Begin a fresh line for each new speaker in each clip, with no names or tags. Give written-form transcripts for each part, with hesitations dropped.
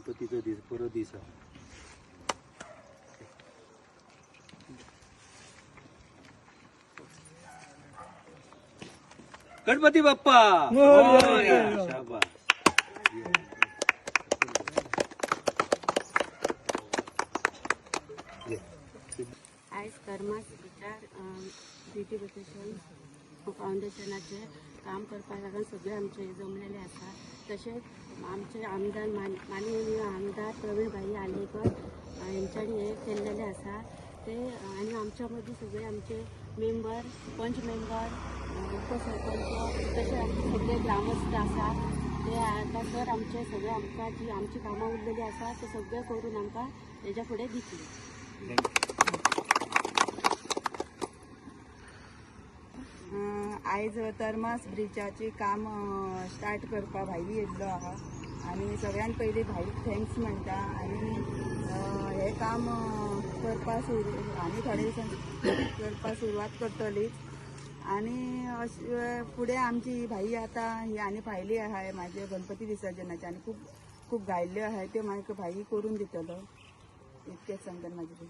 गणपतीचो दीस बरो दीस हा. गणपती बाप्पा मोरया. शाबास.
आयज कर्मास विचार ब्युटिफिकेशन फाउंडेशनाचे काम करपा लागून सगळे आमचे जमलेले आसा. तशेंच आमचे आमदार माननीय आमदार प्रवीण भाई आलेकर यांच्यानी हे केल्लेले आसा ते. आणि आमच्या मदीं सगळे आमचे मेंबर, पंच मेंबर, उपसरपंच तसे आमचे सगळे ग्रामस्थ आसा ते आता सर आमचे सगळे आमकां जी आमची कामां उरलेली आसा ते सगळे करून आमकां हेच्या फुडें दितले.
आयज थर्मास ब्रिजाचे काम स्टार्ट करपा भाई येयल्लो आहा आनी सगळ्यान पयलीं भाईक थँक्स म्हणटा. आनी हे काम करपा आनी थोडे दिसान करपा सुरवात करतलीच. आनी अशें फुडें आमची भाई आतां ही आनी भायली आहा म्हाजे गणपती विसर्जनाचे आनी खूब खूब गायल्ल्यो आहाय त्यो म्हाका भाई करून दितलो. इतकेंच सांगता म्हाजे.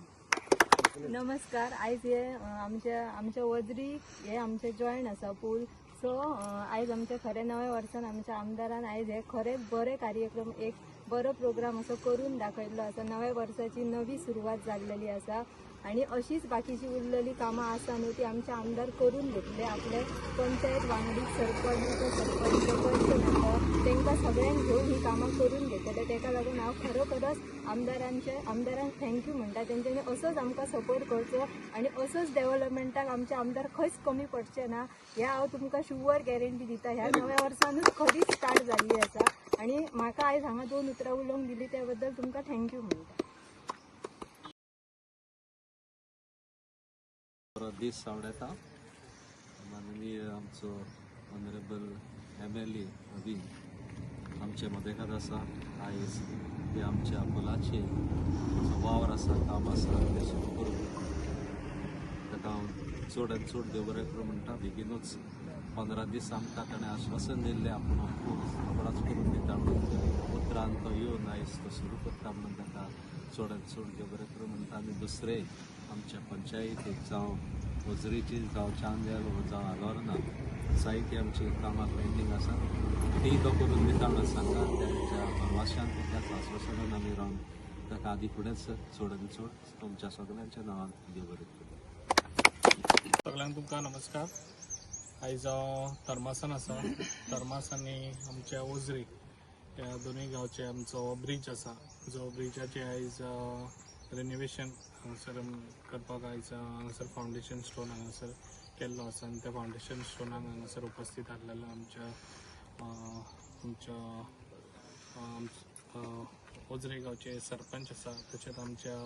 नमस्कार. आयज हे आमच्या वजरी हे आमचे जॉयंट आसा पूल. सो आयज आमच्या खरे नव्या वर्सान आमच्या आमदारान आयज हे खरे बरे कार्यक्रम एक बरो प्रोग्राम असो करून दाखयल्लो आसा. नव्या वर्साची नवी सुरवात जाल्लेली आसा आणि अशीच बाकीची उरलेली कामां आसा न्हू ती आमचे आमदार करून घेतले. आपले पंचायत वांगडी सरपंच पंच मेंबर तांकां सगळ्यांक घेवन ही कामां करून घेतले. ताका लागून हांव खरोखरच आमदारांक थँक्यू म्हणटा. तेंच्यांनी असोच आमकां सपोर्ट करचो आणि असोच डेव्हलपमेंटाक आमचे आमदार खंयच कमी पडचे ना हे हांव तुमकां शुअर गॅरंटी दिता. ह्या नव्या वर्सानूच खरीच स्टार्ट जाल्ली आसा आणि म्हाका आयज हांगा 2 उतरां उलोवंक दिली त्या बद्दल तुमकां थँक्यू म्हणटा.
दीस सावडेता माननीय आमचो ऑनरेबल MLA अभी आमचे मदेकात आसा. आयज ते आमच्या पुलाचे वावर आसा काम आसा ते सुरू करून ताका हांव चड आनी चड देव बरें करूं म्हणटा. बेगीनूच 15 दीस आमकां ताणें आश्वासन दिल्लें आपूण रोखडोच करून दिता म्हणून उतरान तो येवन आयज तो सुरू करता म्हणून ताका चड आनी चड देव बरें करूं म्हणटा. आनी दुसरें आमच्या पंचायतीक जावं वजरेची जावं चांदेल जावं आलोरना जायती आमची कामां पेंडींग आसा ती तो करून दिता म्हणून सांगा. त्यांच्या भरवशान त्याच आश्वासनान आमी रावन ताका आदी फुडेंच चड आनी चड तुमच्या सगळ्यांच्या नांवान देव बरें करूं.
सगळ्यांक तुमकां नमस्कार. आयज थर्मासान आसा. थर्मास आनी आमच्या ओजरी ह्या दोनूय गांवचे आमचो ब्रीज आसा जो ब्रिजाचे आयज रिनोवेशन हांगासर करपाक आयज हांगासर फावंडेशन स्टोन हांगासर केल्लो आसा आनी त्या फावंडेशन स्टोनाक हांगासर उपस्थित आसलेलो आमच्या ओजरे गांवचे सरपंच आसा. तशेंच आमच्या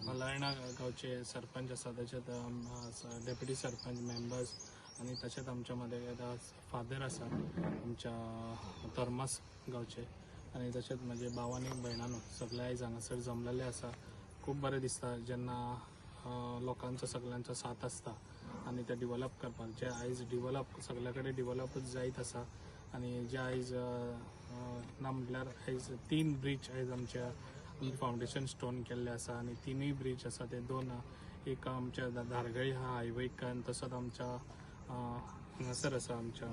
मलायणा गांवचे सरपंच आसा. तशेंच डेप्युटी सरपंच मेंबर्स आनी तशेंच आमच्या मदें फादर आसा आमच्या थर्मास गांवचे आनी तशेंच म्हजे भाव आनी भयणानो सगळे आयज हांगासर जमलेले आसा. खूब बरें दिसता जेन्ना लोकांचो सगळ्यांचो साथ आसता आनी ते डिवेलप करपाक जे आयज डिवेलप सगळे कडेन डिवेलपच जायत आसा. आनी जे आयज ना म्हटल्यार आयज 3 ब्रीज आयज आमच्या फावंडेशन स्टोन केल्ले आसा आनी 3य ब्रीज आसा ते 2 एक आमच्या धारगळी हा हायवेक आनी तसोच आमच्या हांगासर आसा आमच्या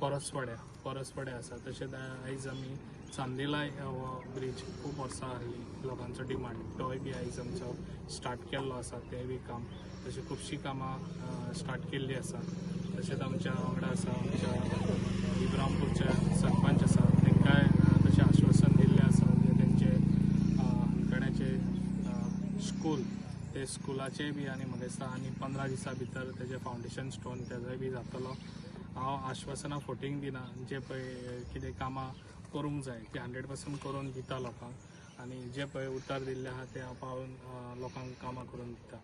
परसवाड्या आसा. तशेंच आयज आमी चांदेलाय हो ब्रीज खूब वर्सां आहली लोकांचो डिमांड तोय बी आयज आमचो स्टार्ट केल्लो आसा. तेंय बी काम तशें खुबशीं कामां स्टार्ट केल्ली आसा. तशेंच आमच्या वांगडा आसा आमच्या इब्राहिमपूरचे सरपंच आसा तांकांय तशें आश्वासन दिल्लें आसा जे तेंचे हांगकड्याचे स्कूल ते स्कुलाचेय बी आनी म्हाका दिसता आनी 15 दिसां भितर तेजे फावंडेशन स्टोन तेजोय बी जातलो. हांव आश्वासनां फोटींग दिना. जे पळय कितें कामां करूंक जाय ती 100% करून दिता लोकांक आनी जे पळय उतर दिल्ले आहा ते हांव पावून लोकांक कामां करून दिता.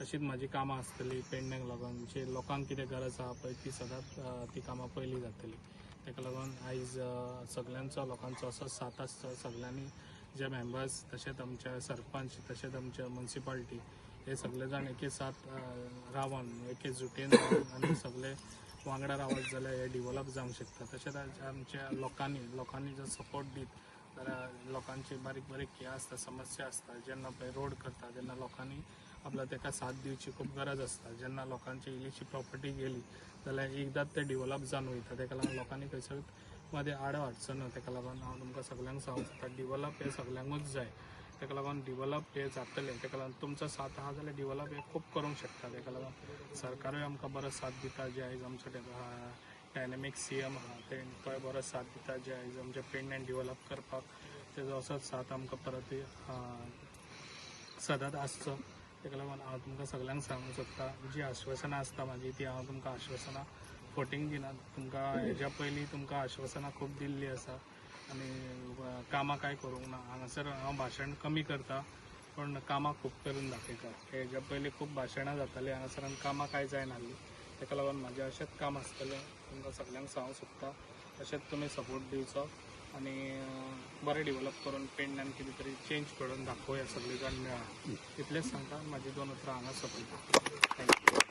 अशीच म्हाजी कामां आसतली पेडण्यांक लागून जे लोकांक कितें गरज आहा पळय ती सदांच ती कामां पयलीं जातली. ताका लागून आयज सगळ्यांचो लोकांचो असो साथ आसता. सगळ्यांनी जे मेंबर्स तशेंच आमचे सरपंच तशेंच आमचे म्युनिसिपालिटी हे सगळे जाण एके साथ रावन एके जुटेन आनी सगळे वांगडा रावत जाल्यार हे डिवेलप जावंक शकता. तशेंच आमच्या लोकांनी जो सपोर्ट दीत तर लोकांचे बारीक बारीक हे असता समस्या असता जेन्ना पळय रोड करता तेन्ना लोकांनी आपल्या ताका साथ दिवची खूप गरज असता. जेन्ना लोकांची इल्लीशी प्रॉपर्टी गेली जाल्यार एकदांच ते डिवेलप जावन वयता. ताका लागून लोकांनी खंयसर मध्ये आड हाडचो न्हू. ताका लागून हांव तुमकां सगळ्यांक सांगता डिवेलप हे सगळ्यांकूच जाय. ताका लागून डिवेलप हे जातलें. ताका लागून तुमचो साथ आहा जाल्यार डिवेलप हे खूब करूंक शकता. ताका लागून सरकारूय आमकां बरो साथ दिता. जे आयज आमचो डायनॅमीक CM आहा तोय बरो साथ दिता. जे आयज आमचे पेडण्यां डिवेलप करपाक तेजो असोच साथ आमकां परत सदांच आसचो. ताका लागून हांव तुमकां सगळ्यांक सांगूंक सोदता जी आश्वासनां आसता म्हाजी ती हांव तुमकां आश्वासनां फोटींग दिना. तुमकां हेज्या पयलीं तुमकां आश्वासनां खूब दिल्ली आसा आनी कामां कांय करूंक ना. हांगासर हांव भाशण कमी करता पूण कामां खूब करून दाखयता. हेज्या पयलीं खूब भाशणां जातालीं हांगासर आनी कामां कांय जायनाहलीं. ताका लागून म्हाजें अशेंच काम आसतलें तुमकां सगळ्यांक सांगूंक सोदता. अशेंच तुमी सपोर्ट दिवचो आनी बरें डिवेलप करून पेडण्यान कितें तरी चेंज करून दाखोवया सगळीं जाण मेळा. इतलेंच सांगता. म्हाजी 2 उतरां हांगा सोंपयता. थँक्यू.